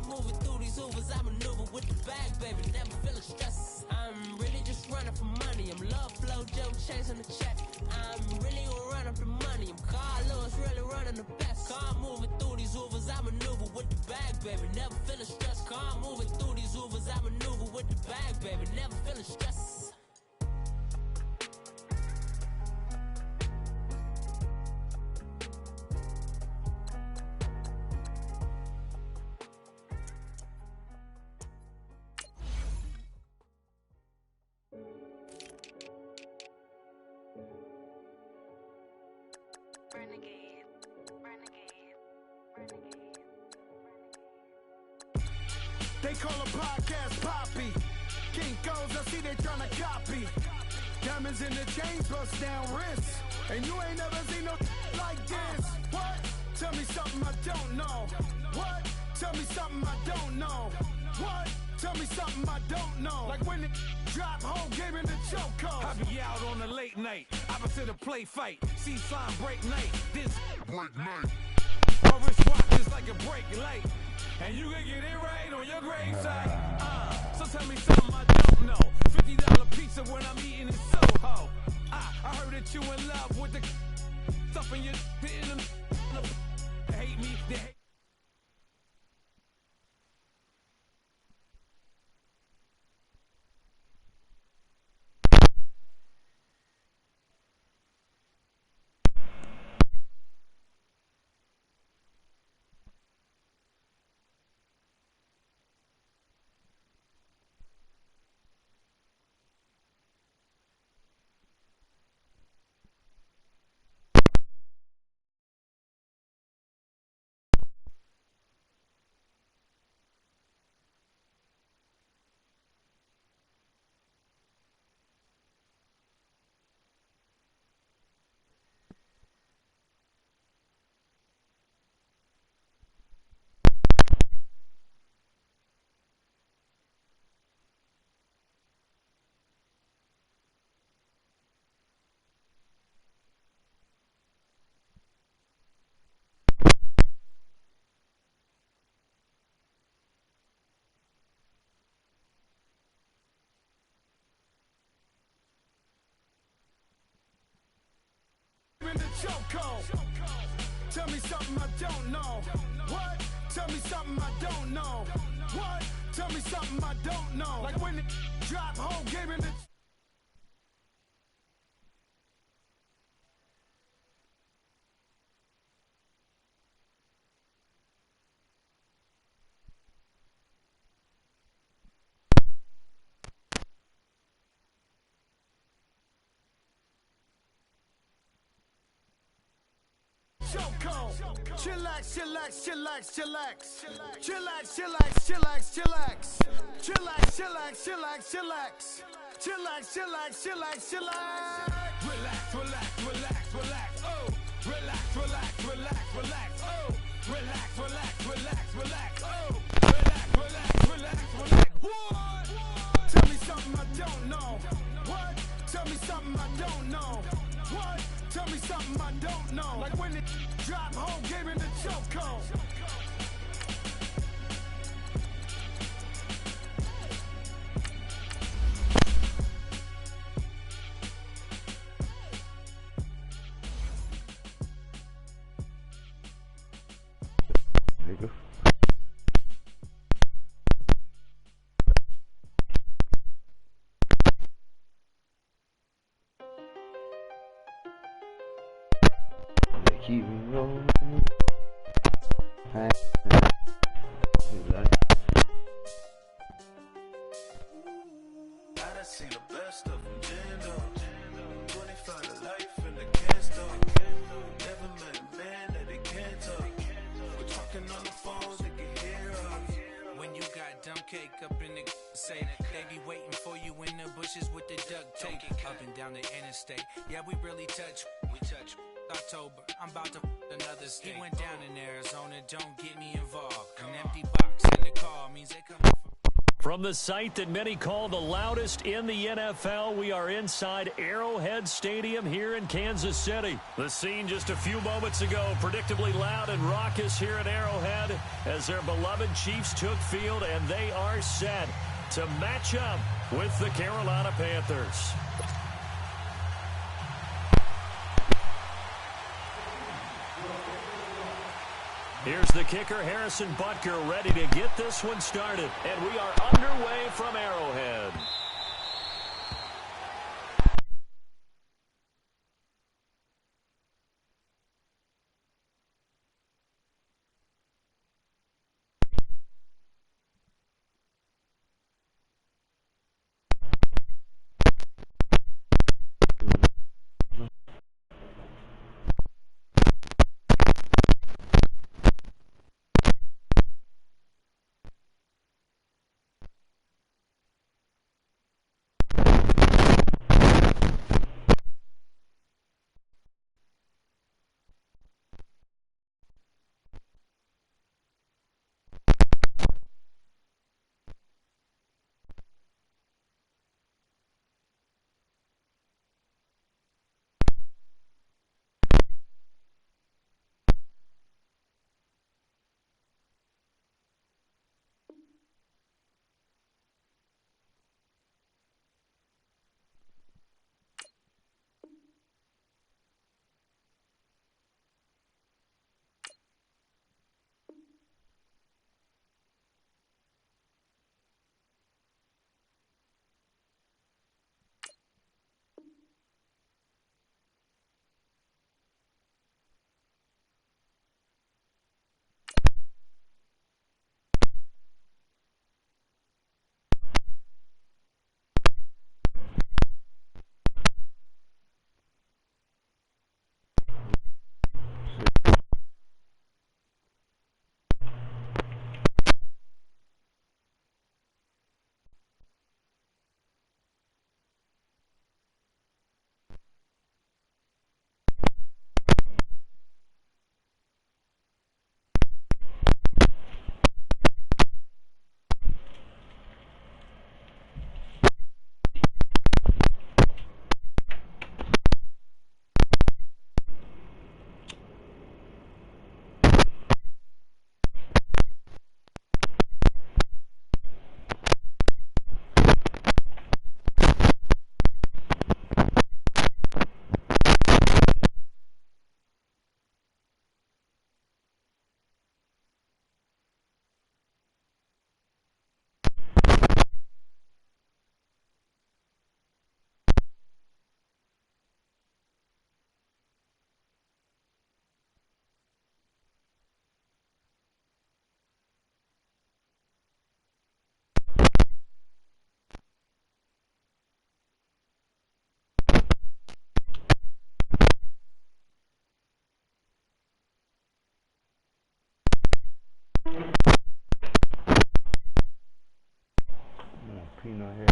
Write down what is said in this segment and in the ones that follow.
moving through these Ubers, I maneuver with the bag, baby, never feeling stress. I'm really just running for money. I'm love flow, Joe chasing the check. I'm really gonna run up the money. I'm Carl Lewis, really running the best. Car moving through these Ubers, I maneuver with the bag, baby, never feeling stress. Car moving through these Ubers, I maneuver with the bag, baby, never feeling stress. They call a podcast Poppy. Kinkos, I see they tryna copy. Diamonds in the chains, bust down wrists. And you ain't never seen no like this. What? Tell me something I don't know. What? Tell me something I don't know. What? Tell me something I don't know. Like when it drop home, gave me the chokehold. I be out on a late night, opposite a play fight. See sign break night, this break night. My wristwatch is like a break light. And you can get it right on your gravesite. So tell me something I don't know. $50 pizza when I'm eating in Soho. I heard that you in love with the stuff in your in the hate me, they hate. Tell me something I don't know. What? Tell me something I don't know. What? Tell me something I don't know. Like when it drop home, gave me the Chillax, chillax, chillax, chillax. Chillax, chillax, chillax, chillax. Chillax, chillax, chillax, chillax. Chillax, chillax, chillax, chillax. Relax, relax, relax, relax. Oh, relax, relax, relax, relax. Oh, relax, relax, relax, relax. Oh, relax, relax, relax, relax. What? Tell me something I don't know. What? Tell me something I don't know. What? Tell me something I don't know. Like when it drop home, gave me the chokehold. Nigga. Keep me rolling. I seen the best of them, Jando. 25 to life in the can't never met a man that they can't talk. We're talking on the phones, they can hear us. When you got dumb cake up in the say, they be waiting for you in the bushes with the duct tape. Up and down the interstate, yeah, we really touch. We touch. October, I'm about to another state. He went down in Arizona, don't get me involved. An empty box in the car means they come from From the site that many call the loudest in the NFL, we are inside Arrowhead Stadium here in Kansas City. The scene just a few moments ago, predictably loud and raucous here at Arrowhead as their beloved Chiefs took field, and they are set to match up with the Carolina Panthers. Here's the kicker, Harrison Butker, ready to get this one started. And we are underway from Arrowhead. Peanut head.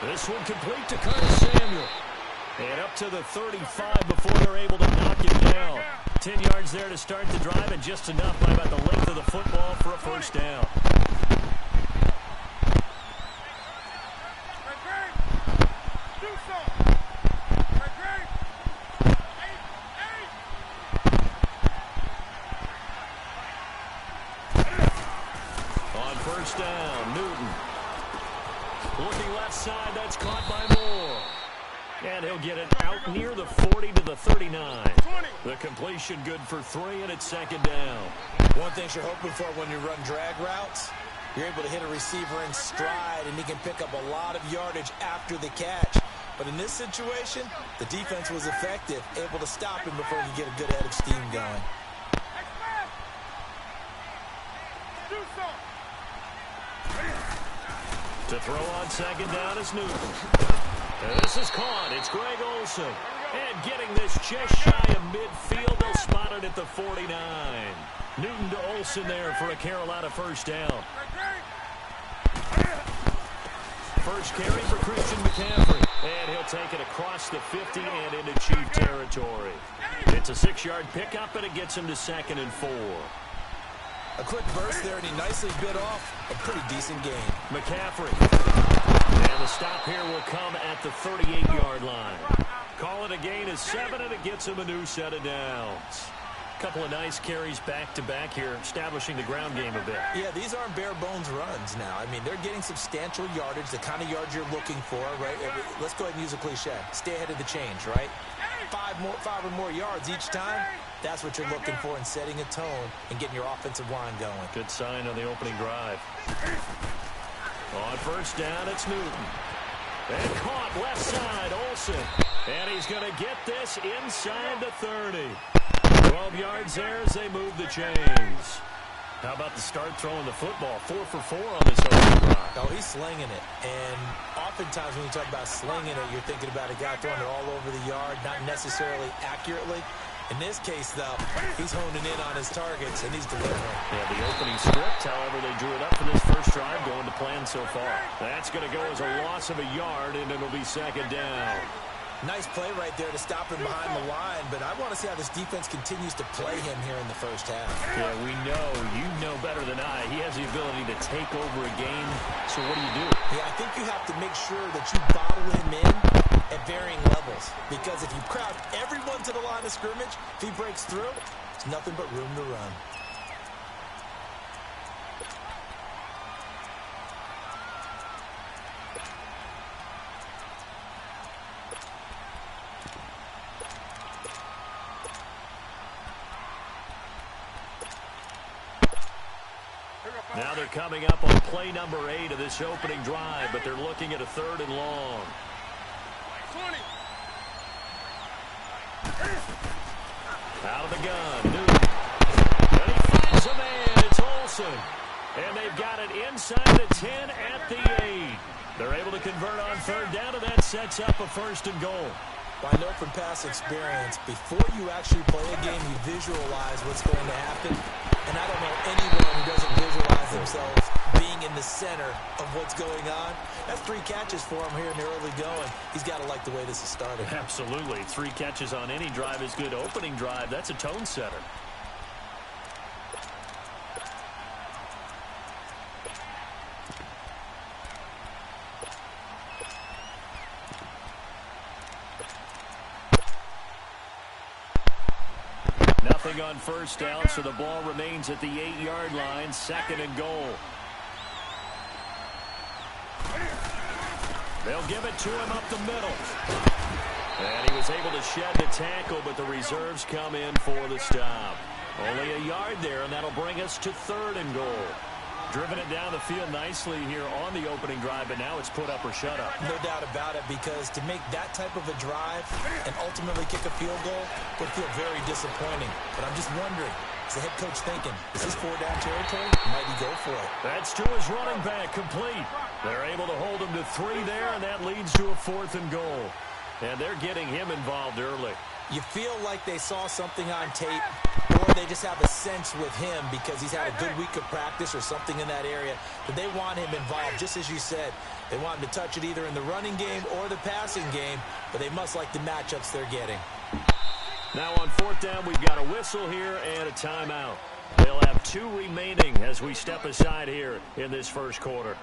This one complete to Curtis Samuel. And up to the 35 before they're able to knock him down. 10 yards there to start the drive, and just enough by about the length of the football for a first down. On first down, Newton. Looking left side, that's caught by Moore. And he'll get it out near the 40 to the 39. 20. The completion good for 3, and it's second down. One thing you're hoping for when you run drag routes, you're able to hit a receiver in stride, and he can pick up a lot of yardage after the catch. But in this situation, the defense was effective, able to stop him before he could get a good head of steam going. To throw on second down is Newton. And this is caught. It's Greg Olsen. And getting this just shy of midfield, they'll spot it at the 49. Newton to Olsen there for a Carolina first down. First carry for Christian McCaffrey. And he'll take it across the 50 and into Chief territory. It's a 6-yard pickup, and it gets him to 2nd and 4. A quick burst there, and he nicely bit off a pretty decent gain. McCaffrey. And the stop here will come at the 38-yard line. Call it a gain of 7, and it gets him a new set of downs. Couple of nice carries back-to-back here, establishing the ground game a bit. Yeah, these aren't bare-bones runs now. I mean, they're getting substantial yardage, the kind of yards you're looking for, right? Let's go ahead and use a cliche. Stay ahead of the change, right? 5 or more yards each time. That's what you're looking for in setting a tone and getting your offensive line going. Good sign on the opening drive. On first down, it's Newton. And caught left side, Olsen. And he's going to get this inside the 30. 12 yards there as they move the chains. How about the start throwing the football? 4 for 4 on this opening drive. Oh, he's slinging it. And oftentimes when you talk about slinging it, you're thinking about a guy throwing it all over the yard, not necessarily accurately. In this case, though, he's honing in on his targets, and he's delivering. Yeah, the opening script, however, they drew it up for this first drive, going to plan so far. That's going to go as a loss of a yard, and it'll be second down. Nice play right there to stop him behind the line, but I want to see how this defense continues to play him here in the first half. Yeah, we know. You know better than I. He has the ability to take over a game, so what do you do? Yeah, I think you have to make sure that you bottle him in at varying levels, because if you crowd everyone to the line of scrimmage, if he breaks through, it's nothing but room to run. Now they're coming up on play number 8 of this opening drive, but they're looking at a 3rd and long. 20. Out of the gun, Newton. And he finds a man. It's Olsen. And they've got it inside the 10 at the 8. They're able to convert on 3rd down, and that sets up a 1st and goal. I know from past experience, before you actually play a game, you visualize what's going to happen. And I don't know anyone who doesn't visualize themselves being in the center of what's going on. That's 3 catches for him here in the early going. He's got to like the way this is started. Absolutely. 3 catches on any drive is good. Opening drive, that's a tone setter. Nothing on first down, so the ball remains at the 8-yard line, 2nd and goal. They'll give it to him up the middle. And he was able to shed the tackle, but the reserves come in for the stop. Only a yard there, and that'll bring us to 3rd and goal. Driven it down the field nicely here on the opening drive, but now it's put up or shut up. No doubt about it, because to make that type of a drive and ultimately kick a field goal would feel very disappointing. But I'm just wondering, is the head coach thinking, is this 4-down territory? Might he go for it? That's to his running back, complete. They're able to hold him to 3 there, and that leads to a 4th and goal. And they're getting him involved early. You feel like they saw something on tape, or they just have a sense with him because he's had a good week of practice or something in that area, that they want him involved, just as you said. They want him to touch it either in the running game or the passing game, but they must like the matchups they're getting. Now on 4th down, we've got a whistle here and a timeout. They'll have 2 remaining as we step aside here in this first quarter.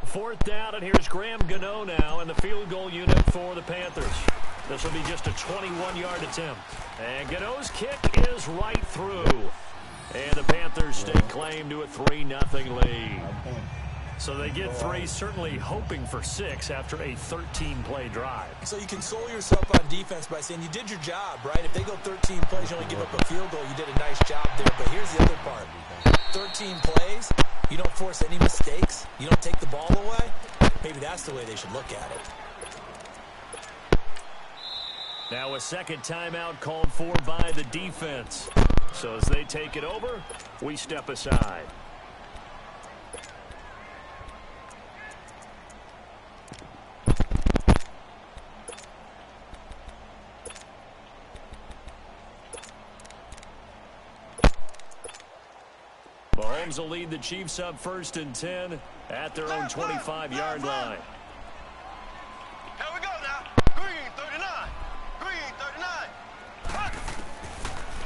Fourth down, and here's Graham Gano now in the field goal unit for the Panthers. This will be just a 21-yard attempt. And Gano's kick is right through. And the Panthers stake claim to a 3-0 lead. So they get 3, certainly hoping for 6 after a 13-play drive. So you console yourself on defense by saying you did your job, right? If they go 13 plays, you only give up a field goal, you did a nice job there. But here's the other part. 13 plays, you don't force any mistakes, you don't take the ball away. Maybe that's the way they should look at it. Now a second timeout called for by the defense. So as they take it over, we step aside. Mahomes will lead the Chiefs up 1st and 10 at their own 25-yard line. Here we go now. Green 39. Green 39.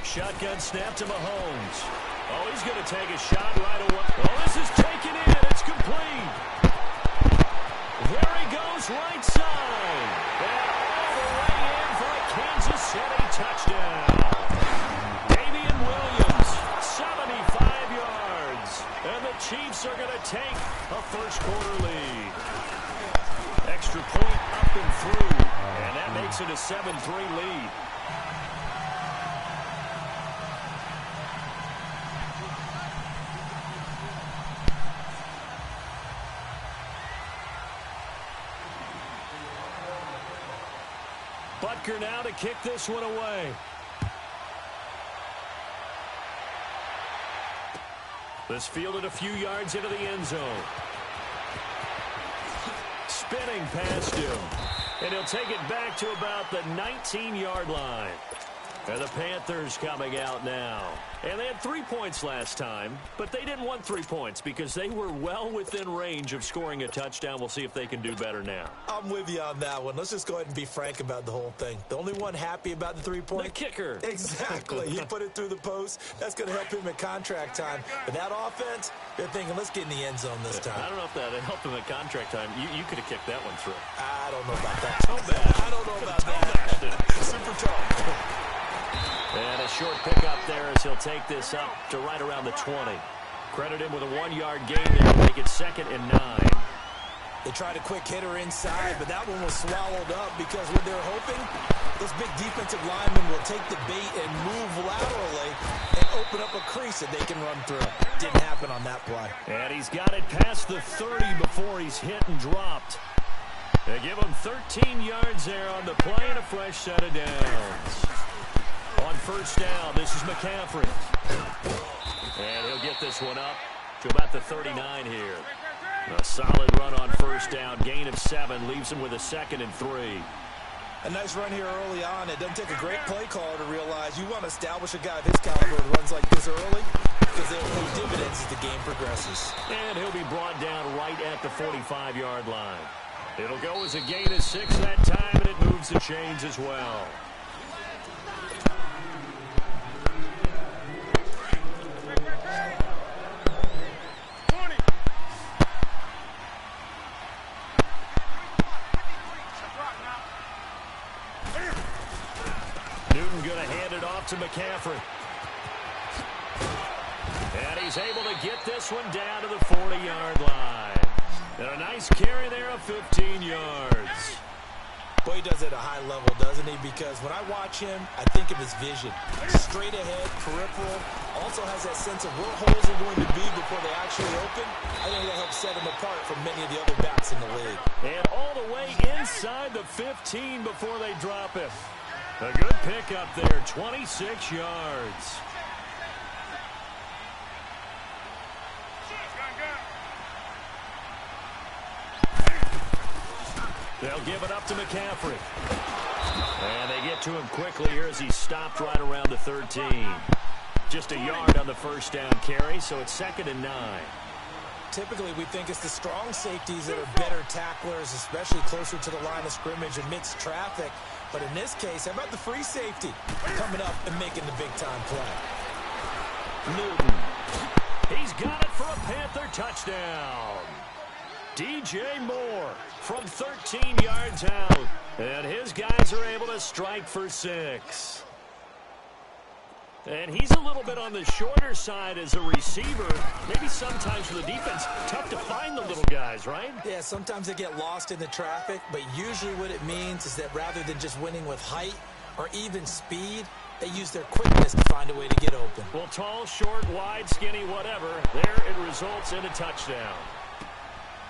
Shotgun snap to Mahomes. Oh, he's going to take a shot right away. Oh, this is taken in. It's complete. There he goes, right side. And all the way in for a Kansas City touchdown. Damian Williams, 75 yards. And the Chiefs are going to take a first-quarter lead. Extra point up and through. And that makes it a 7-3 lead. Butker now to kick this one away. This fielded a few yards into the end zone. Spinning past him. And he'll take it back to about the 19-yard line. And the Panthers coming out now. And they had 3 points last time, but they didn't want 3 points because they were well within range of scoring a touchdown. We'll see if they can do better now. I'm with you on that one. Let's just go ahead and be frank about the whole thing. The only one happy about the 3-point? The kicker. Exactly. He put it through the post. That's going to help him at contract time. But that offense, they're thinking, let's get in the end zone this time. I don't know if that helped him at contract time. You could have kicked that one through. I don't know about that. Toe bash. I don't know about that. Super tall. And a short pickup there as he'll take this up to right around the 20. Credit him with a 1-yard gain there to make it 2nd and 9. They tried a quick hitter inside, but that one was swallowed up because what they're hoping, those big defensive linemen will take the bait and move laterally and open up a crease that they can run through. Didn't happen on that play. And he's got it past the 30 before he's hit and dropped. They give him 13 yards there on the play and a fresh set of downs. On first down, this is McCaffrey. And he'll get this one up to about the 39 here. A solid run on first down. Gain of 7 leaves him with a 2nd and 3. A nice run here early on. It doesn't take a great play caller to realize you want to establish a guy of his caliber that runs like this early because they'll pay dividends as the game progresses. And he'll be brought down right at the 45-yard line. It'll go as a gain of 6 that time, and it moves the chains as well. Newton going to hand it off to McCaffrey. And he's able to get this one down to the 40-yard line. And a nice carry there of 15 yards. Boy, he does it at a high level, doesn't he? Because when I watch him, I think of his vision. Straight ahead, peripheral. Also has that sense of where holes are going to be before they actually open. I think that helps set him apart from many of the other backs in the league. And all the way inside the 15 before they drop it. A good pickup there, 26 yards. They'll give it up to McCaffrey. And they get to him quickly here as he stopped right around the 13. Just a yard on the first down carry, so it's 2nd and 9. Typically, we think it's the strong safeties that are better tacklers, especially closer to the line of scrimmage amidst traffic. But in this case, how about the free safety coming up and making the big-time play? Newton. He's got it for a Panther touchdown. DJ Moore from 13 yards out. And his guys are able to strike for 6. And he's a little bit on the shorter side as a receiver. Maybe sometimes for the defense, tough to find the little guys, right? Yeah, sometimes they get lost in the traffic, but usually what it means is that rather than just winning with height or even speed, they use their quickness to find a way to get open. Well, tall, short, wide, skinny, whatever, there it results in a touchdown.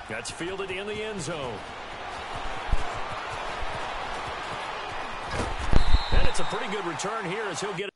That's fielded in the end zone. And it's a pretty good return here as he'll get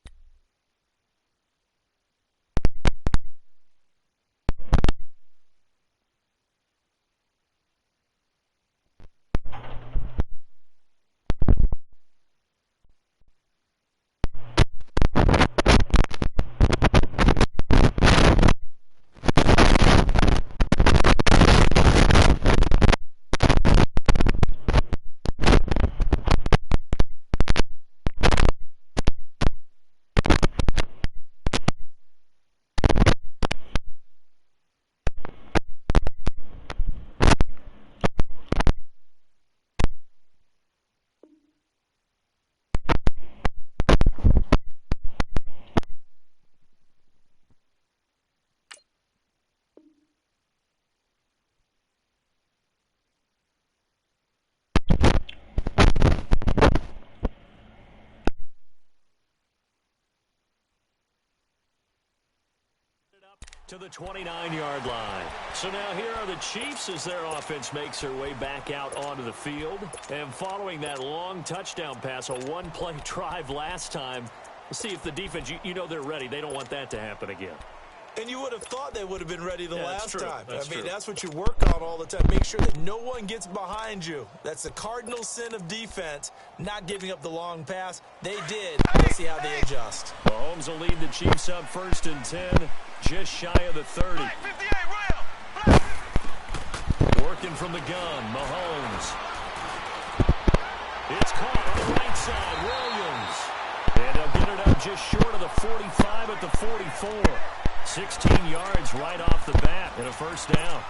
to the 29-yard line. So now here are the Chiefs as their offense makes their way back out onto the field. And following that long touchdown pass, a one-play drive last time, we'll see if the defense, you know they're ready. They don't want that to happen again. And you would have thought they would have been ready the last time. That's true. That's what you work on all the time. Make sure that no one gets behind you. That's the cardinal sin of defense, not giving up the long pass. They did. Let's see how they adjust. Mahomes will lead the Chiefs up 1st and 10, just shy of the 30. Hey, 58, Rail. Working from the gun, Mahomes. It's caught on the right side, Williams. And they'll get it up just short of the 45 at the 44. 16 yards right off the bat and a first down.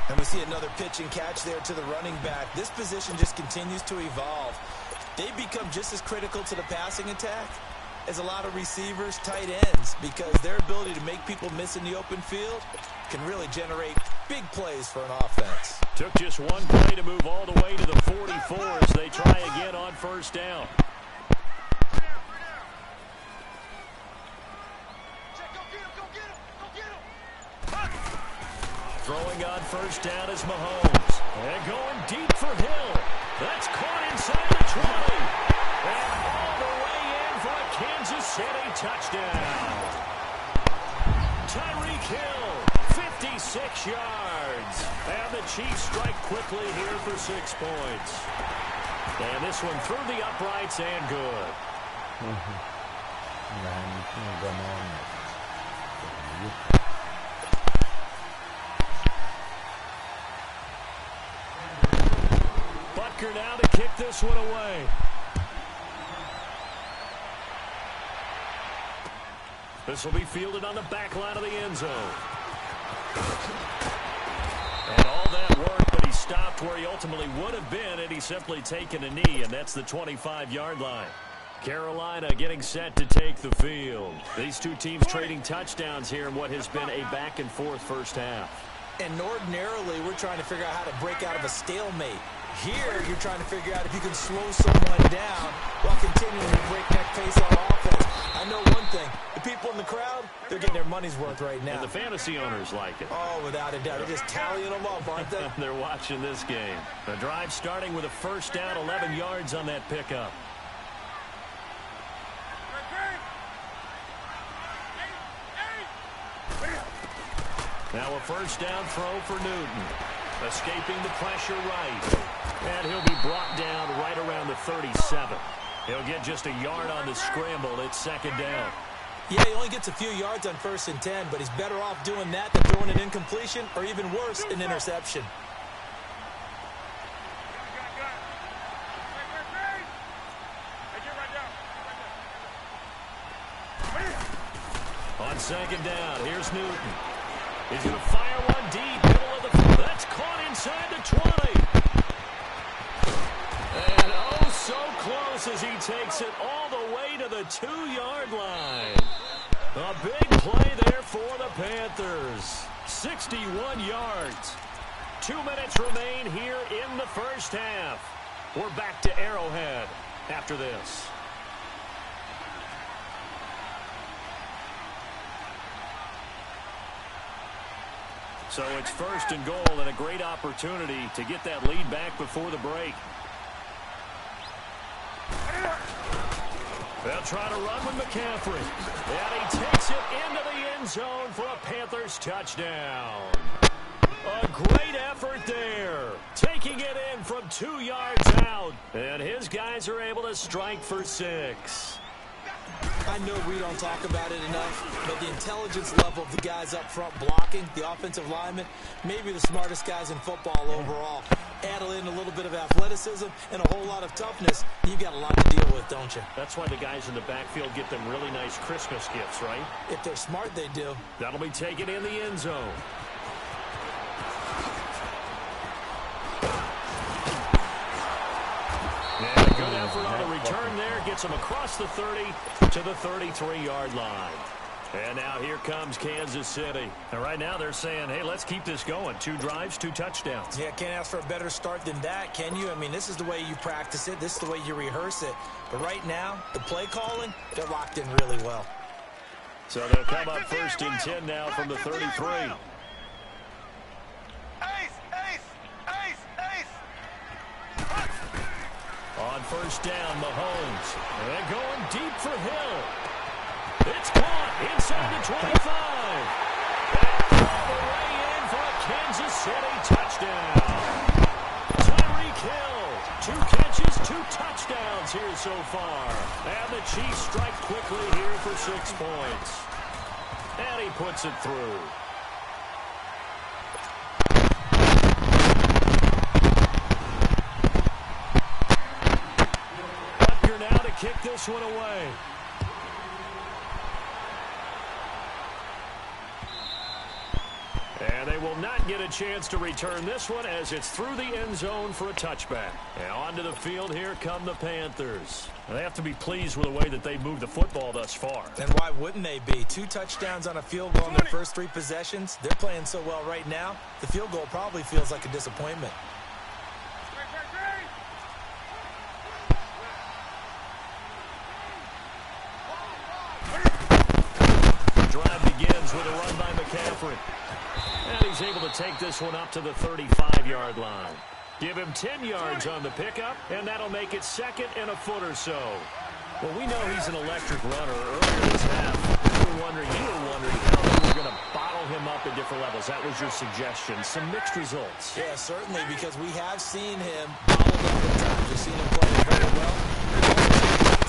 And we see another pitch and catch there to the running back. This position just continues to evolve. They become just as critical to the passing attack as a lot of receivers, tight ends, because their ability to make people miss in the open field can really generate big plays for an offense. Took just one play to move all the way to the 44 as they try again on first down. Throwing on first down is Mahomes. And going deep for Hill. That's caught inside the 20. And all the way in for a Kansas City touchdown. Tyreek Hill, 56 yards. And the Chiefs strike quickly here for 6 points. And this one through the uprights and good. Butker now to kick this one away. This will be fielded on the back line of the end zone. And all that work, but he stopped where he ultimately would have been had he simply taken a knee, and that's the 25-yard line. Carolina getting set to take the field. These two teams trading touchdowns here in what has been a back-and-forth first half. And ordinarily, we're trying to figure out how to break out of a stalemate. Here, you're trying to figure out if you can slow someone down while continuing to breakneck pace on offense. I know one thing. The people in the crowd, they're getting their money's worth right now. And the fantasy owners like it. Oh, without a doubt. They're just tallying them up, aren't they? They're watching this game. The drive starting with a first down, 11 yards on that pickup. Now a first down throw for Newton. Escaping the pressure right. And he'll be brought down right around the 37. He'll get just a yard on the scramble. It's second down. Yeah, he only gets a few yards on 1st and 10, but he's better off doing that than throwing an incompletion or even worse, an interception. On second down, here's Newton. He's going to fire one deep, middle of the field. That's caught inside the 20. And oh, so close as he takes it all the way to the 2-yard line. A big play there for the Panthers. 61 yards. 2 minutes remain here in the first half. We're back to Arrowhead after this. So it's first and goal and a great opportunity to get that lead back before the break. They'll try to run with McCaffrey. And he takes it into the end zone for a Panthers touchdown. A great effort there. Taking it in from 2 yards out. And his guys are able to strike for 6. I know we don't talk about it enough, but the intelligence level of the guys up front blocking, the offensive linemen, maybe the smartest guys in football overall. Add in a little bit of athleticism and a whole lot of toughness, you've got a lot to deal with, don't you? That's why the guys in the backfield get them really nice Christmas gifts, right? If they're smart, they do. That'll be taken in the end zone. And a good effort on the return there. Gets him across the 30 to the 33-yard line. And now here comes Kansas City. And right now they're saying, hey, let's keep this going. 2 drives, 2 touchdowns. Yeah, can't ask for a better start than that, can you? I mean, this is the way you practice it. This is the way you rehearse it. But right now, the play calling, they're locked in really well. So they'll come up first and 10 now from the 33. On first down, Mahomes. And going deep for Hill. It's caught inside the 25. And all the way in for a Kansas City touchdown. Tyreek Hill, 2 catches, 2 touchdowns here so far. And the Chiefs strike quickly here for 6 points. And he puts it through. Butker now to kick this one away. And they will not get a chance to return this one as it's through the end zone for a touchback. And onto the field, here come the Panthers. They have to be pleased with the way that they moved the football thus far. And why wouldn't they be? 2 touchdowns on a field goal in their first 3 possessions. They're playing so well right now, the field goal probably feels like a disappointment. The drive begins with a run by McCaffrey. And he's able to take this one up to the 35-yard line. Give him 10 yards on the pickup, and that'll make it 2nd and a foot or so. Well, we know he's an electric runner. Earlier this half, you were wondering how they were going to bottle him up at different levels. That was your suggestion. Some mixed results. Yeah, certainly, because we have seen him bottled up at times. We've seen him play very well.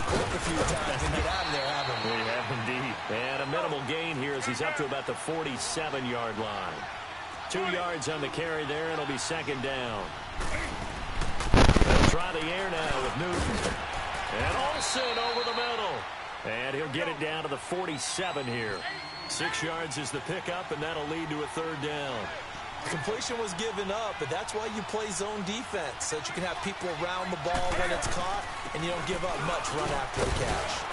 Quit a few times and get out of there, haven't we? We have indeed. And a minimal gain here as he's up to about the 47-yard line. 2 yards on the carry there, and it'll be 2nd down. They'll try the air now with Newton. And Olsen over the middle. And he'll get it down to the 47 here. 6 yards is the pickup, and that'll lead to a 3rd down. Completion was given up, but that's why you play zone defense, so that you can have people around the ball when it's caught, and you don't give up much run after the catch.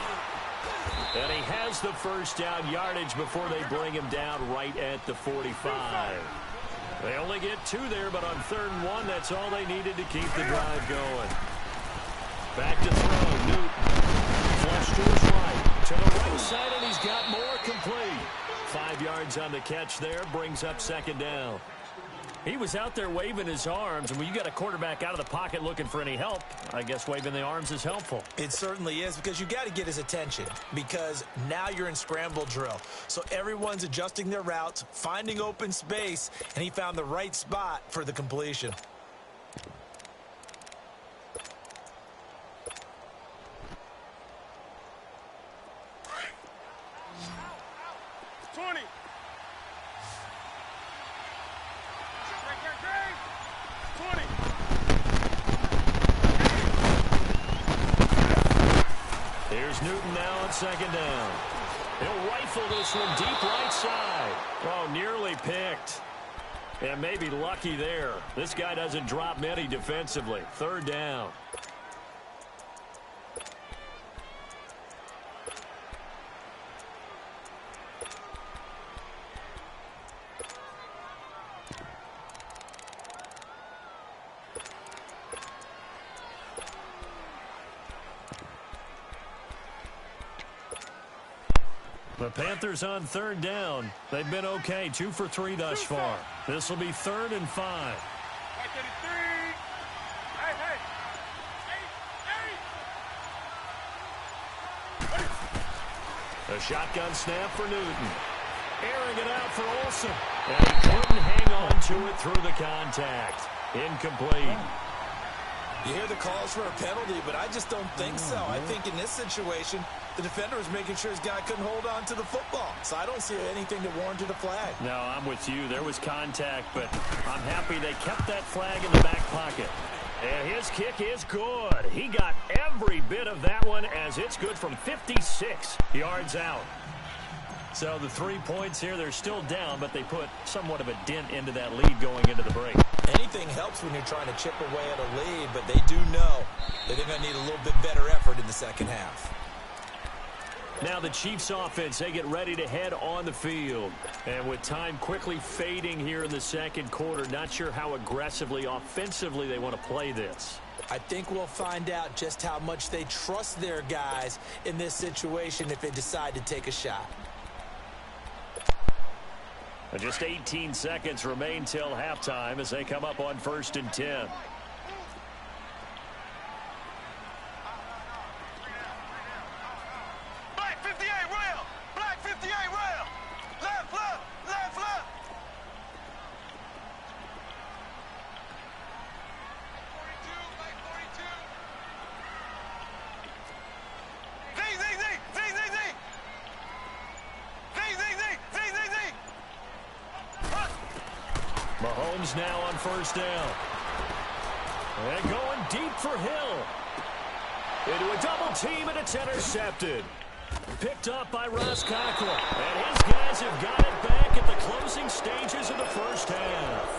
And he has the first down yardage before they bring him down right at the 45. They only get 2 there, but on 3rd and 1, that's all they needed to keep the drive going. Back to throw, Newton. Flush to his right. To the right side, and he's got more complete. 5 yards on the catch there, brings up 2nd down. He was out there waving his arms, and when you got a quarterback out of the pocket looking for any help, I guess waving the arms is helpful. It certainly is, because you got to get his attention, because now you're in scramble drill. So everyone's adjusting their routes, finding open space, and he found the right spot for the completion. Here's Newton now on 2nd down. He'll rifle this one deep right side. Oh, nearly picked. And maybe lucky there. This guy doesn't drop many defensively. 3rd down. The Panthers on third down. They've been okay, 2 for 3 thus far. This will be 3rd and 5. A shotgun snap for Newton. Airing it out for Olsen. And he couldn't hang on to it through the contact. Incomplete. You hear the calls for a penalty, but I just don't think so. I think in this situation, the defender was making sure his guy couldn't hold on to the football. So I don't see anything that warranted a flag. No, I'm with you. There was contact, but I'm happy they kept that flag in the back pocket. And his kick is good. He got every bit of that one as it's good from 56 yards out. So the 3 points here, they're still down, but they put somewhat of a dent into that lead going into the break. Anything helps when you're trying to chip away at a lead, but they do know that they're going to need a little bit better effort in the second half. Now the Chiefs offense, they get ready to head on the field. And with time quickly fading here in the second quarter, not sure how aggressively, offensively they want to play this. I think we'll find out just how much they trust their guys in this situation if they decide to take a shot. Just 18 seconds remain till halftime as they come up on 1st and 10. Black 58 rail. Black 58 rail. Left, left, left, left. 42, black 42. Z, Z, Z, Z, Z, Z. Z, Z, Z, Z, Z, Z. Mahomes now on 1st down. And going deep for Hill. Into a double team, and it's intercepted. Picked up by Ross Cockrell. And his guys have got it back at the closing stages of the first half.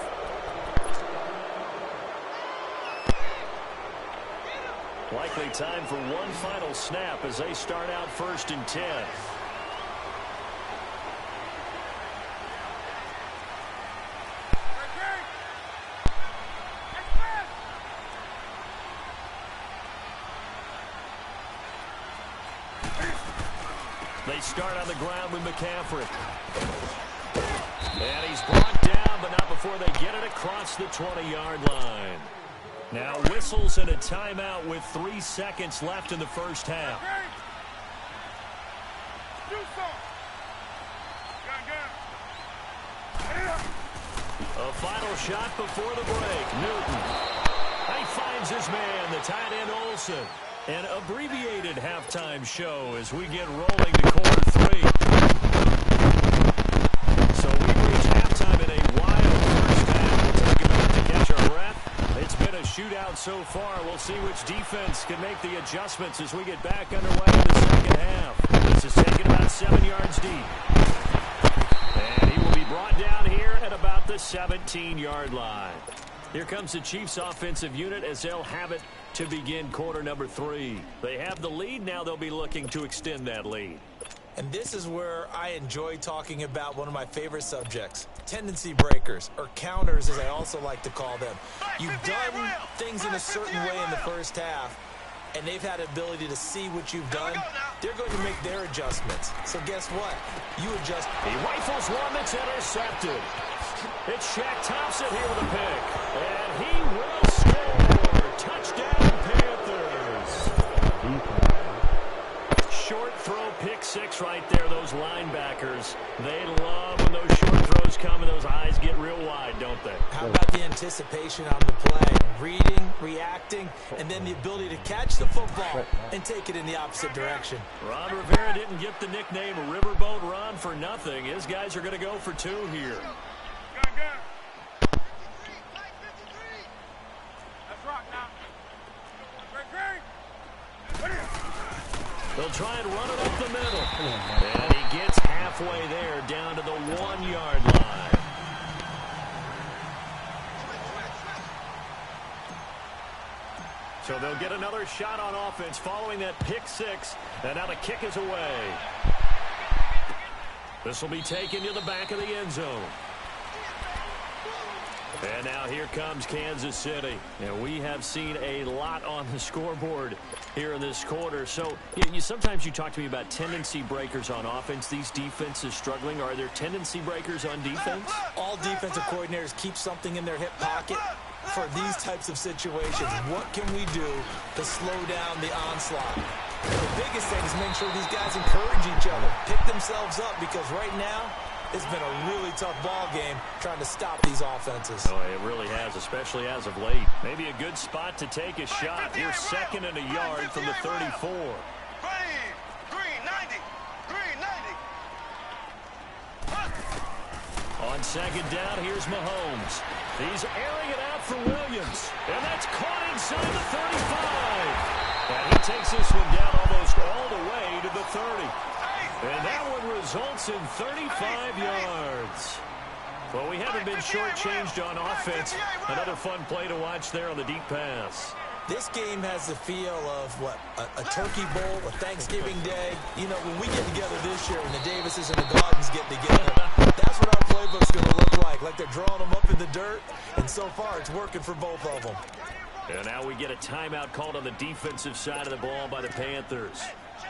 Likely time for one final snap as they start out 1st and 10. They start on the ground with McCaffrey. And he's brought down, but not before they get it across the 20-yard line. Now whistles and a timeout with 3 seconds left in the first half. A final shot before the break. Newton. He finds his man, the tight end Olsen. An abbreviated halftime show as we get rolling to quarter 3. So we reach halftime in a wild first half. We'll take a minute to catch our breath. It's been a shootout so far. We'll see which defense can make the adjustments as we get back underway in the second half. This is taken about 7 yards deep. And he will be brought down here at about the 17-yard line. Here comes the Chiefs offensive unit as they'll have it to begin quarter number 3. They have the lead. Now they'll be looking to extend that lead. And this is where I enjoy talking about one of my favorite subjects, tendency breakers, or counters as I also like to call them. You've done things in a certain way in the first half, and they've had the ability to see what you've done. They're going to make their adjustments. So guess what? You adjust. He rifles one that's intercepted. It's Shaq Thompson here with a pick. And he will score. Touchdown, Panthers. Short throw, pick 6 right there. Those linebackers, they love when those short throws come and those eyes get real wide, don't they? How about the anticipation on the play? Reading, reacting, and then the ability to catch the football and take it in the opposite direction. Ron Rivera didn't get the nickname Riverboat Ron for nothing. His guys are going to go for 2 here. They'll try and run it up the middle. And he gets halfway there down to the 1-yard line. So they'll get another shot on offense following that pick 6. And now the kick is away. This will be taken to the back of the end zone. And now here comes Kansas City. And we have seen a lot on the scoreboard here in this quarter. So sometimes you talk to me about tendency breakers on offense. These defenses struggling. Are there tendency breakers on defense? All defensive coordinators keep something in their hip pocket for these types of situations. What can we do to slow down the onslaught? The biggest thing is make sure these guys encourage each other, pick themselves up, because right now it's been a really tough ball game trying to stop these offenses. Oh, it really has, especially as of late. Maybe a good spot to take a shot. Here, 2nd and a yard from the 34. Green 90. Green 90. On 2nd down, here's Mahomes. He's airing it out for Williams. And that's caught inside the 35. And he takes this one down almost all the way to the 30. And that one results in 35 yards. Well, we haven't been shortchanged on offense. Another fun play to watch there on the deep pass. This game has the feel of, a Turkey Bowl, a Thanksgiving Day. You know, when we get together this year, when the Davises and the Gardens get together, that's what our playbook's going to look like they're drawing them up in the dirt. And so far, it's working for both of them. And now we get a timeout called on the defensive side of the ball by the Panthers.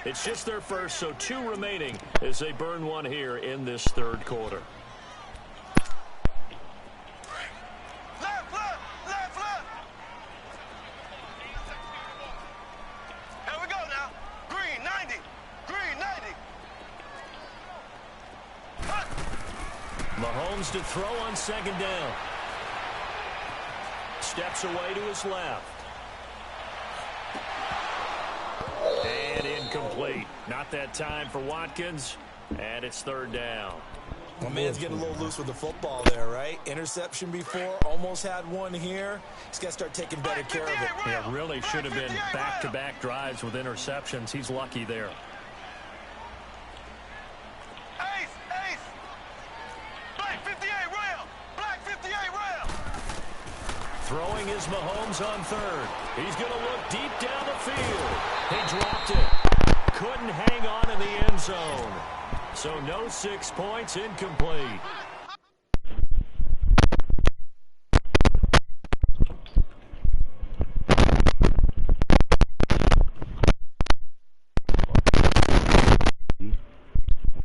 It's just their first, so 2 remaining as they burn one here in this 3rd quarter. Left. Here we go now. Green 90. Green 90. Mahomes to throw on 2nd down. Steps away to his left. And incomplete. Not that time for Watkins. And it's 3rd down. My man's getting a little loose with the football there, right? Interception before, almost had one here. He's got to start taking better care of it. Yeah, really should have been back-to-back drives with interceptions. He's lucky there. Ace. Black 58 rail. Black 58 rail. Throwing is Mahomes on 3rd. He's going to look deep down the field. He dropped it. Couldn't hang on in the end zone. So no 6 points, incomplete.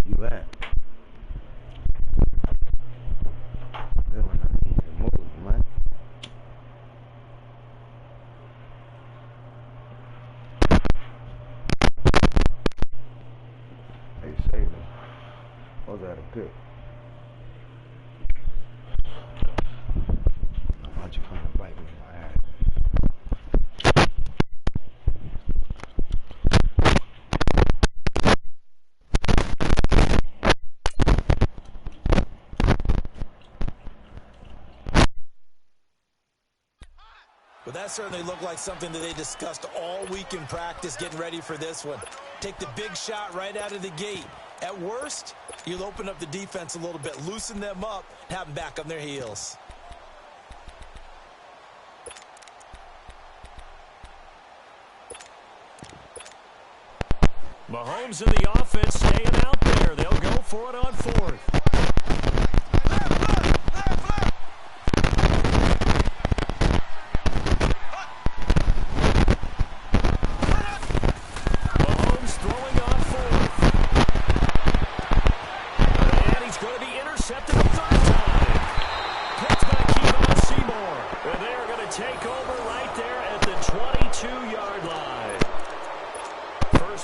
You at? That one I need to move, man. Hey, save them. Was that a pick? Why'd you come and bite me in my ass? But that certainly looked like something that they discussed all week in practice, getting ready for this one. Take the big shot right out of the gate. At worst, you'll open up the defense a little bit, loosen them up, have them back on their heels. Mahomes and the offense staying out there. They'll go for it on 4th.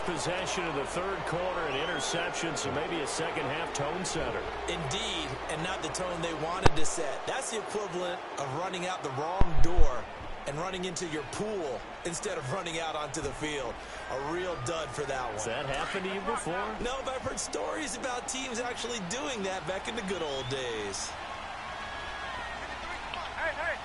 Possession of the 3rd quarter and interception, so maybe a second-half tone setter. Indeed, and not the tone they wanted to set. That's the equivalent of running out the wrong door and running into your pool instead of running out onto the field. A real dud for that one. Has that happened to you before? No, but I've heard stories about teams actually doing that back in the good old days. Hey.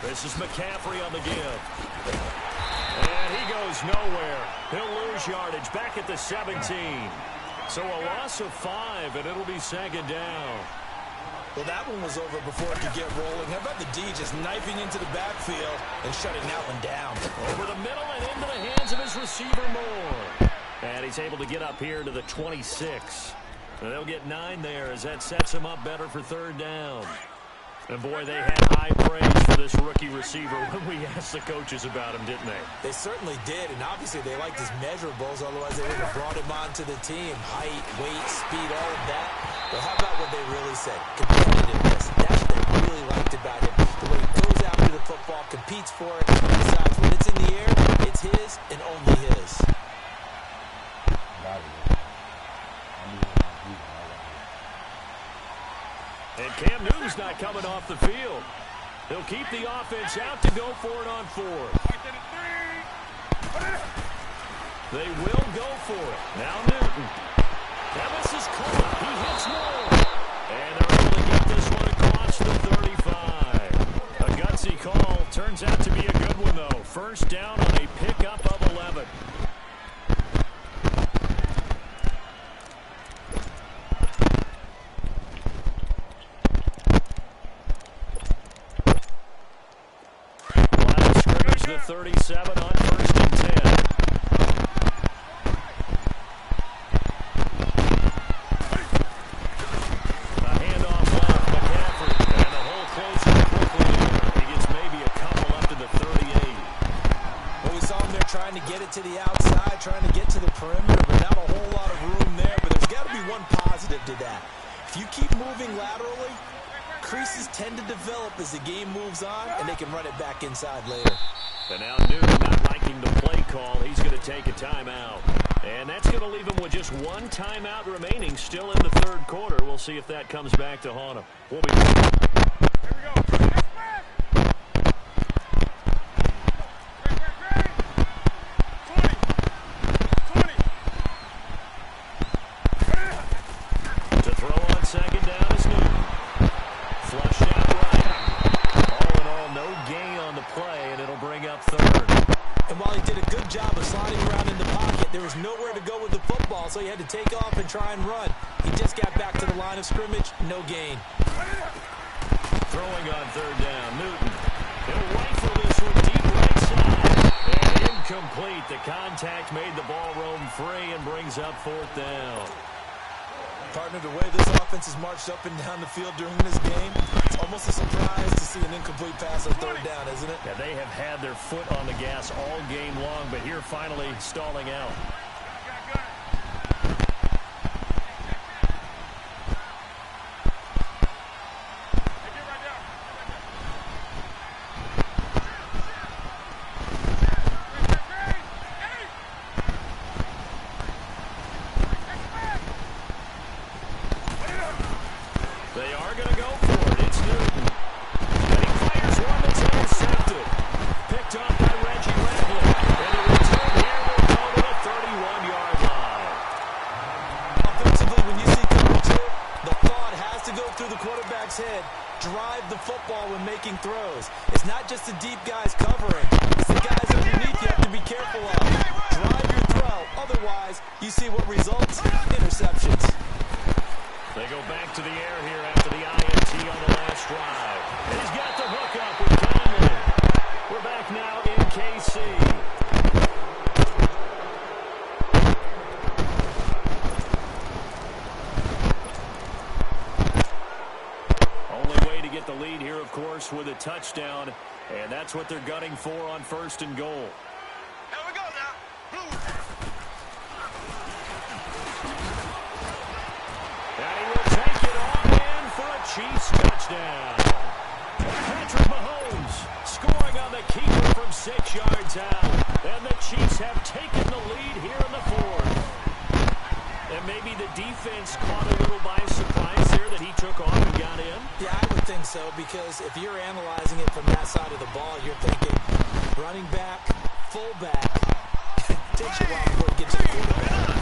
This is McCaffrey on the give. And he goes nowhere. He'll lose yardage back at the 17. So a loss of 5, and it'll be 2nd down. Well, that one was over before it could get rolling. How about the D just knifing into the backfield and shutting that one down? Over the middle and into the hands of his receiver, Moore. And he's able to get up here to the 26. They'll get 9 there as that sets him up better for 3rd down. And, boy, they had high praise for this rookie receiver when we asked the coaches about him, didn't they? They certainly did, and obviously they liked his measurables, otherwise they would have brought him onto the team. Height, weight, speed, all of that. But how about what they really said? Competitiveness. That's what they really liked about him. The way he goes after the football, competes for it, and decides when it's in the air, it's his and only his. And Cam Newton's not coming off the field. He'll keep the offense out to go for it on 4th. They will go for it. Now Newton. Davis is caught. He hits Moore. And they're able to get this one across the 35. A gutsy call. Turns out to be a good one, though. 1st down on a pickup of 11. The 37 on 1st and 10. A handoff left, McCaffrey, and the hole closes quickly. He gets maybe a couple up to the 38. Well, we saw him there trying to get it to the outside, trying to get to the perimeter, but not a whole lot of room there. But there's got to be one positive to that. If you keep moving laterally, creases tend to develop as the game moves on, and they can run it back inside later. And now Newton not liking the play call. He's going to take a timeout. And that's going to leave him with just 1 timeout remaining still in the 3rd quarter. We'll see if that comes back to haunt him. We'll be back. Here we go. To throw on 2nd down is Newton. Flushed out right. All in all, no gain on the play, and it'll bring up 3rd. And while he did a good job of sliding around in the pocket, there was nowhere to go with the football, so he had to take off and try and run. He just got back to the line of scrimmage, no gain. Throwing on 3rd down, Newton. He'll rifle this one deep right side. And incomplete. The contact made the ball roam free and brings up 4th down. Partner, the way this offense has marched up and down the field during this game, it's almost a surprise to see an incomplete pass on 3rd down, isn't it? Yeah, they have had their foot on the gas all game long, but here finally stalling out. They are going to go for it. It's Newton. And he fires one that's intercepted. Picked up by Reggie Ragland. And the return here will go to the 31-yard line. Offensively, when you see cover 2, the thought has to go through the quarterback's head. Drive the football when making throws. It's not just the deep guys covering. It's the guys underneath you have to be careful of. Drive your throw. Otherwise, you see what results? Interceptions. They go back to the air here after the INT on the last drive. And he's got the hook up with Conley. We're back now in KC. Only way to get the lead here, of course, with a touchdown. And that's what they're gunning for on 1st and goal. Here we go now. Blue. And he will take it on in for a Chiefs touchdown. Patrick Mahomes scoring on the keeper from 6 yards out. And the Chiefs have taken the lead here in the 4th. And maybe the defense caught a little by surprise there that he took off and got in. Yeah, I would think so, because if you're analyzing it from that side of the ball, you're thinking running back, fullback. Takes you a while before it gets to the quarterback.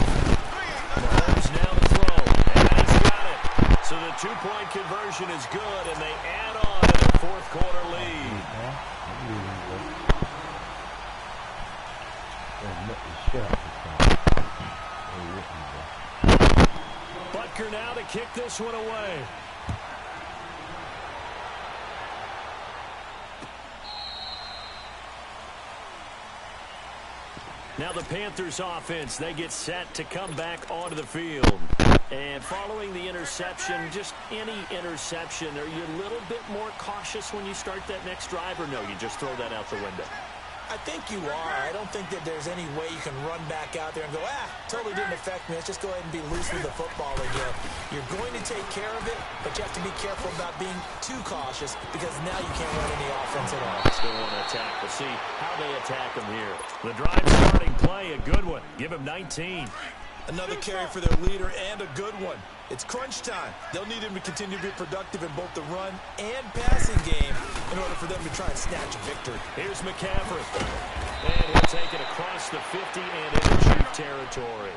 Mahomes now to throw, and he's got it. So the 2-point conversion is good, and they add on to their 4th quarter lead. Butker now to kick this one away. Now the Panthers offense, they get set to come back onto the field. And following the interception, just any interception, are you a little bit more cautious when you start that next drive, or no, you just throw that out the window? I think you are. I don't think that there's any way you can run back out there and go, totally didn't affect me. Let's just go ahead and be loose with the football again. You're going to take care of it, but you have to be careful about being too cautious because now you can't run any offense at all. Still want to attack. We'll see how they attack him here. The drive starting play, a good one. Give him 19. Another carry for their leader and a good one. It's crunch time. They'll need him to continue to be productive in both the run and passing game in order for them to try and snatch a victory. Here's McCaffrey. And he'll take it across the 50 and into Chief territory.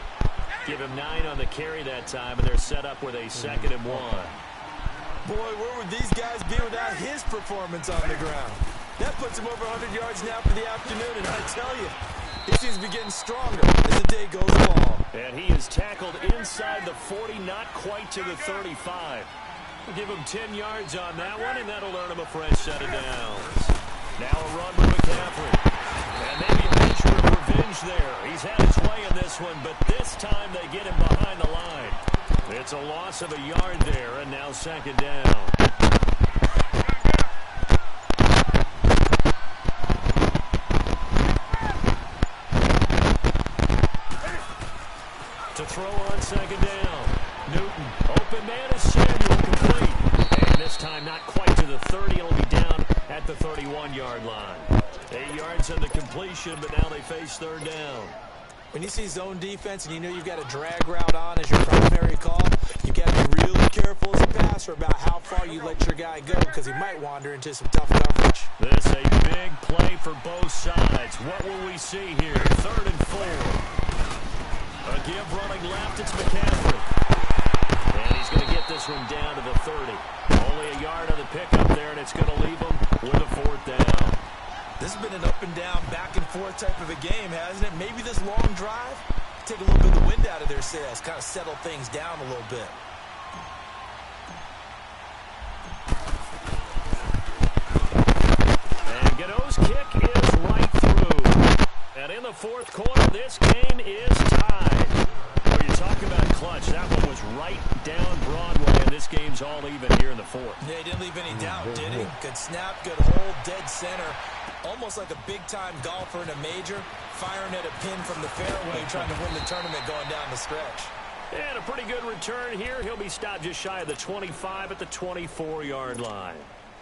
Give him 9 on the carry that time, and they're set up with a 2nd and 1. Boy, where would these guys be without his performance on the ground? That puts him over 100 yards now for the afternoon, and I tell you, he seems to be getting stronger as the day goes along. And he is tackled inside the 40, not quite to the 35. We'll give him 10 yards on that one, and that'll earn him a fresh set of downs. Now a run with McCaffrey. And maybe a measure of revenge there. He's had his way in this one, but this time they get him behind the line. It's a loss of a yard there, and now 2nd down. To throw on 2nd down. Newton, open man is Samuel, complete. And this time not quite to the 30. It'll be down at the 31-yard line. 8 yards on the completion, but now they face 3rd down. When you see zone defense and you know you've got a drag route on as your primary call, you got to be really careful as a passer about how far you let your guy go because he might wander into some tough coverage. This a big play for both sides. What will we see here? 3rd and 4. A give running left, it's McCaffrey. And he's going to get this one down to the 30. Only a yard on the pickup there, and it's going to leave him with a 4th down. This has been an up and down, back and forth type of a game, hasn't it? Maybe this long drive, take a little bit of the wind out of their sails, kind of settle things down a little bit. And Gano's kick is right through. And in the 4th quarter, this game is tied. When you talk about clutch, that one was right down Broadway, and this game's all even here in the 4th. Yeah, he didn't leave any doubt, did he? Good snap, good hold, dead center. Almost like a big-time golfer in a major, firing at a pin from the fairway, trying to win the tournament going down the stretch. And a pretty good return here. He'll be stopped just shy of the 25 at the 24-yard line.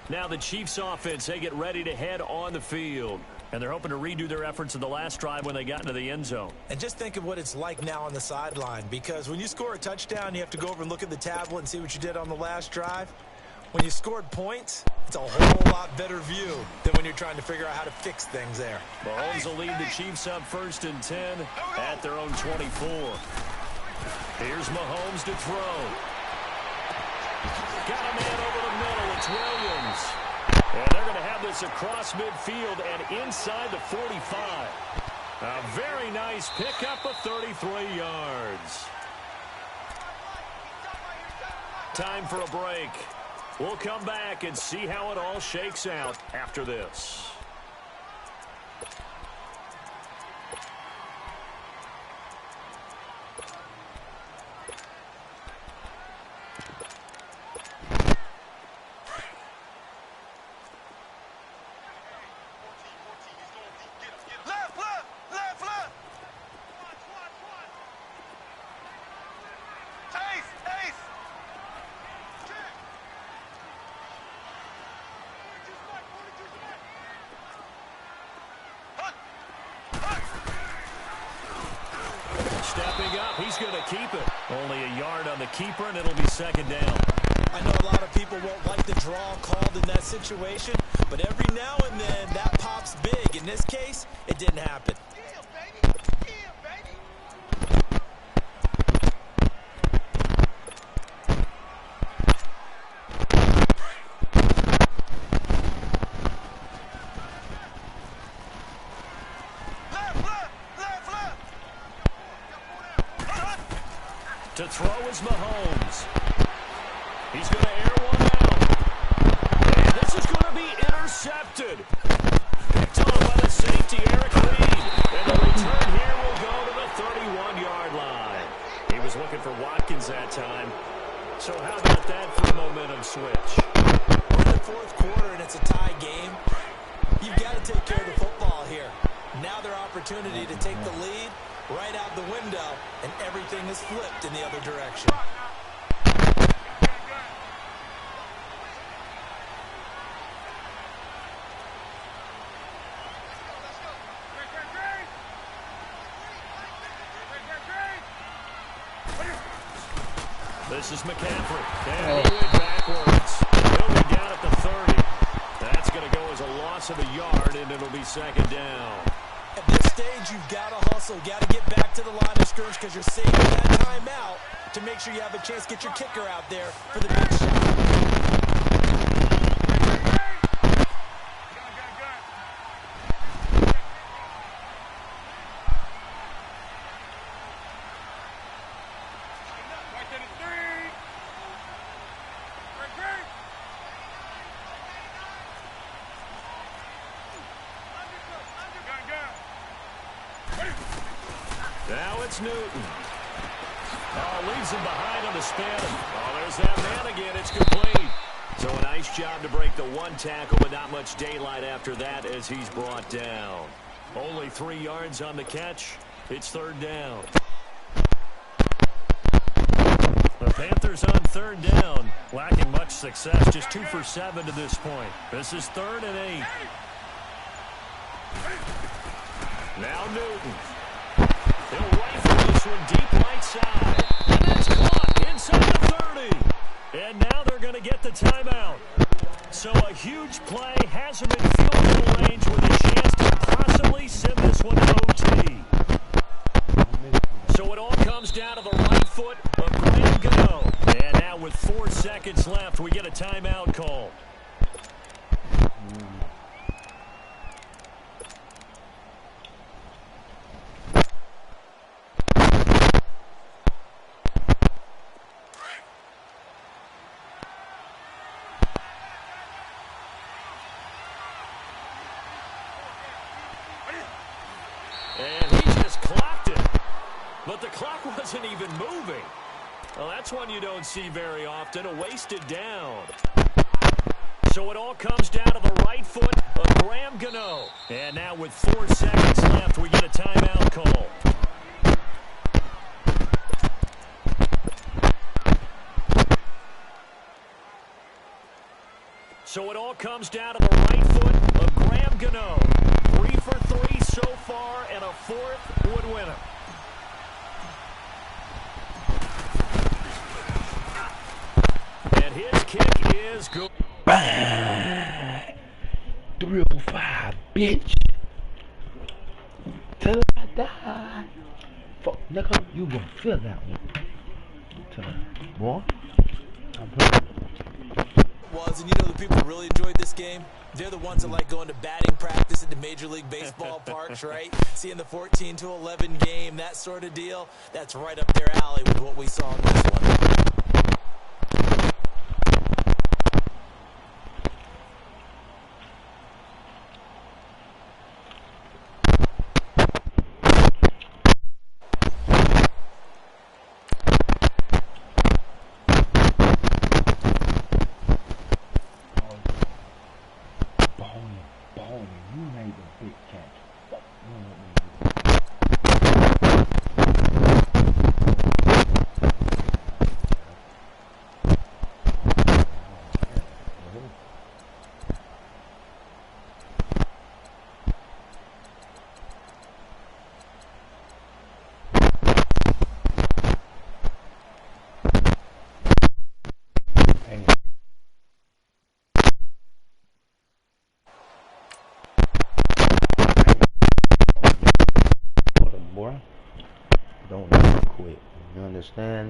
Now the Chiefs offense, they get ready to head on the field. And they're hoping to redo their efforts in the last drive when they got into the end zone. And just think of what it's like now on the sideline, because when you score a touchdown, you have to go over and look at the tablet and see what you did on the last drive. When you scored points, it's a whole lot better view than when you're trying to figure out how to fix things there. Mahomes will lead the Chiefs up 1st and 10 at their own 24. Here's Mahomes to throw. Got a man over the middle. It's Williams. And they're going to have this across midfield and inside the 45. A very nice pickup of 33 yards. Time for a break. We'll come back and see how it all shakes out after this. Stepping up, he's going to keep it. Only a yard on the keeper, and it'll be 2nd down. I know a lot of people won't like the draw called in that situation, but every now and then that pops big. In this case, it didn't happen. To throw is Mahomes. He's going to air one out. And this is going to be intercepted. Picked on by the safety, Eric Reed. And the return here So how about that for a momentum switch? We're in the fourth quarter and it's a tie game. You've got to take care of the football here. Now their opportunity to take the lead right out the window, and everything is flipped in the other direction. This is McCaffrey. And he went backwards. He'll be down at the 30. That's going to go as a loss of a yard, and it'll be second down. At this stage, you've got to hustle. Got to get back to the line of scrimmage because you're saving that timeout to make sure you have a chance to get your kicker out there for the big shot. Now it's Newton. Oh, leaves him behind on the spin. Oh, there's that man again. It's complete. So a nice job to break the one tackle, but not much daylight after that as he's brought down. Only 3 yards on the catch. It's third down. The Panthers on third down, lacking much success, just 2 for 7 to this point. This is 3rd and 8. Now Newton. He'll rifle this one deep right side. And it's caught inside the 30. And now they're going to get the timeout. So a huge play has him in field goal range with a chance to possibly send this one to OT. So it all comes down to the right foot of Graham Gano. And now with 4 seconds left, we get a timeout call. And he just clocked it. But the clock wasn't even moving. Well, that's one you don't see very often, a wasted down. So it all comes down to the right foot of Graham Gano. And now with 4 seconds left, we get a timeout call. So it all comes down to the right foot of Graham Gano. 3 for 3 so far, and a 4th would win it. And his kick is good. Bang! 305, bitch. Till I die. Fuck, nigga, you gonna feel that one. Tell me, boy. I'm playing. And you know the people who really enjoyed this game? They're the ones that like going to batting practice at the Major League Baseball parks, right? Seeing the 14-11 game, that sort of deal. That's right up their alley with what we saw in this one. Don't quit. You understand?